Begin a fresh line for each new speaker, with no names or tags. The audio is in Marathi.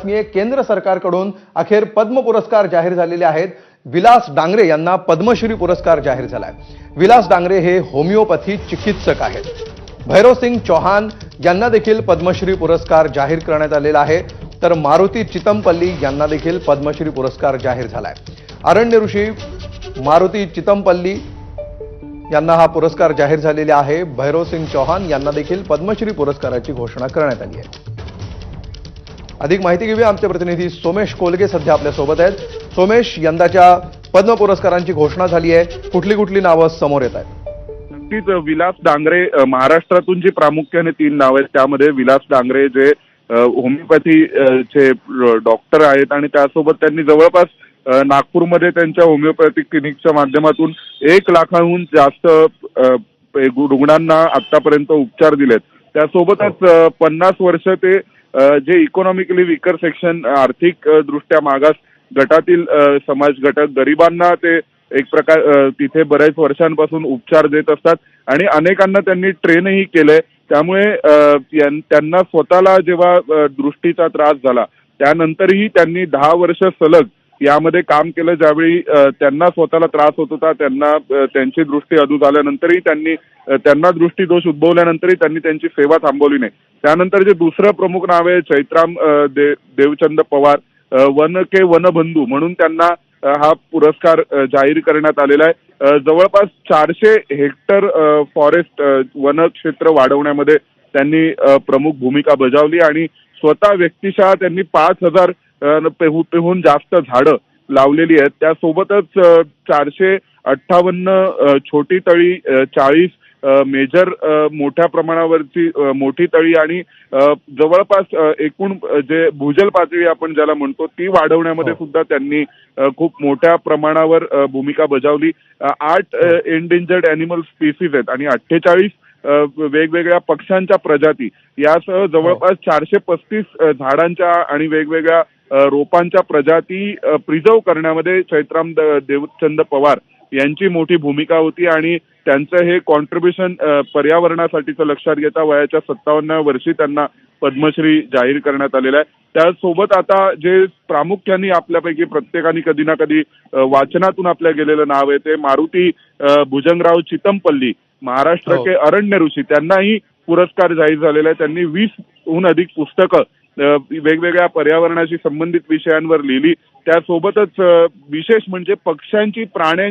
बातमी आहे, केंद्र सरकारकडून अखेर पद्म पुरस्कार जाहीर झालेले आहेत। विलास डांगरे यांना पद्मश्री पुरस्कार जाहीर झालाय। विलास डांगरे हे होमिओपॅथी चिकित्सक आहेत। भैरव सिंग चौहान यांना देखील पद्मश्री पुरस्कार जाहीर करण्यात आलेला आहे, तर मारुती चितमपल्ली यांना देखील पद्मश्री पुरस्कार जाहीर झालाय। अरण्य ऋषी मारुती चितमपल्ली यांना हा पुरस्कार जाहीर झालेला आहे। भैरव सिंग चौहान यांना देखील पद्मश्री पुरस्काराची घोषणा करण्यात आली आहे। अधिक माहिती घेऊया, आमचे प्रतिनिधी सोमेश कोलगे सध्या आपल्या सोबत आहेत। सोमेश, यंदाच्या पद्म पुरस्कारांची घोषणा झाली आहे, कुठली कुठली नावं समोर येत आहेत?
नक्कीच विलास डांगरे महाराष्ट्रातून जी प्रामुख्याने 3 नाव आहेत त्यामध्ये विलास डांगरे जे होमिओपॅथी चे डॉक्टर आहेत आणि त्यासोबत त्यांनी जवळपास नागपूरमध्ये त्यांच्या होमिओपॅथिक क्लिनिकच्या माध्यमातून 1 लाखाहून जास्त रुग्णांना आतापर्यंत उपचार दिलेत। त्यासोबतच 50 वर्ष ते जे इकॉनॉमिकली वीकर सेक्शन आर्थिक दृष्ट्या मागास गटातील समाज घटक गरिबांना ते एक प्रकार तिथे बऱ्याच वर्षांपासून उपचार देत असतात आणि अनेकांना त्यांनी ट्रेनही केलंय। त्यामुळे त्यांना स्वतःला जेव्हा दृष्टीचा त्रास झाला त्यानंतरही त्यांनी 10 वर्ष सलग यामध्ये काम केलं। ज्यावेळी त्यांना स्वतःला त्रास होत होता, त्यांना त्यांची दृष्टी अधू झाल्यानंतरही त्यांना दृष्टीदोष उद्भवल्यानंतरही त्यांनी त्यांची सेवा थांबवली नाही। त्यानंतर जे दुसरं प्रमुख नाव आहे चैत्राम देवचंद पवार, वनबंधू म्हणून त्यांना हा पुरस्कार जाहीर करण्यात आलेला आहे। जवळपास 400 हेक्टर फॉरेस्ट वन क्षेत्र वाढवण्यामध्ये त्यांनी प्रमुख भूमिका बजावली आणि स्वतः व्यक्तिशः त्यांनी 5000 पेहून जास्त झाडं लावलेली आहेत। त्यासोबतच 458 छोटी तळी, 40 मेजर मोठ्या प्रमाणावरची मोठी तळी आणि जवळपास एकूण जे भूजल पातळी आपण ज्याला म्हणतो ती वाढवण्यामध्ये सुद्धा त्यांनी खूप मोठ्या प्रमाणावर भूमिका बजावली। 8 एंडेंजर्ड ॲनिमल स्पीसीज आहेत आणि 48 वेगवेगळ्या पक्ष्यांच्या प्रजाती यासह जवळपास 435 झाडांच्या आणि वेगवेगळ्या रोपांच्या प्रजाती प्रिझर्व करण्यामध्ये चैत्राम देवचंद पवार यांची मोठी भूमिका होती आणि त्यांचं हे कॉन्ट्रीब्युशन पर्यावरणासाठीचं लक्षात घेता वयाच्या 57व्या वर्षी त्यांना पद्मश्री जाहीर करण्यात आलेला आहे। त्यासोबत आता जे प्रामुख्याने आपल्यापैकी प्रत्येकाने कधी ना कधी वाचनातून आपल्या गेलेलं नाव आहे ते मारुती भुजंगराव चितमपल्ली, महाराष्ट्र के अरण्य ऋषी, त्यांनाही पुरस्कार जाहीर झालेला आहे। त्यांनी 20हून अधिक पुस्तकं वेगवेगळ्या पर्यावरणाशी संबंधित विषयांवर लिहिली। त्यासोबतच विशेष म्हणजे पक्ष्यांची, प्राण्यांची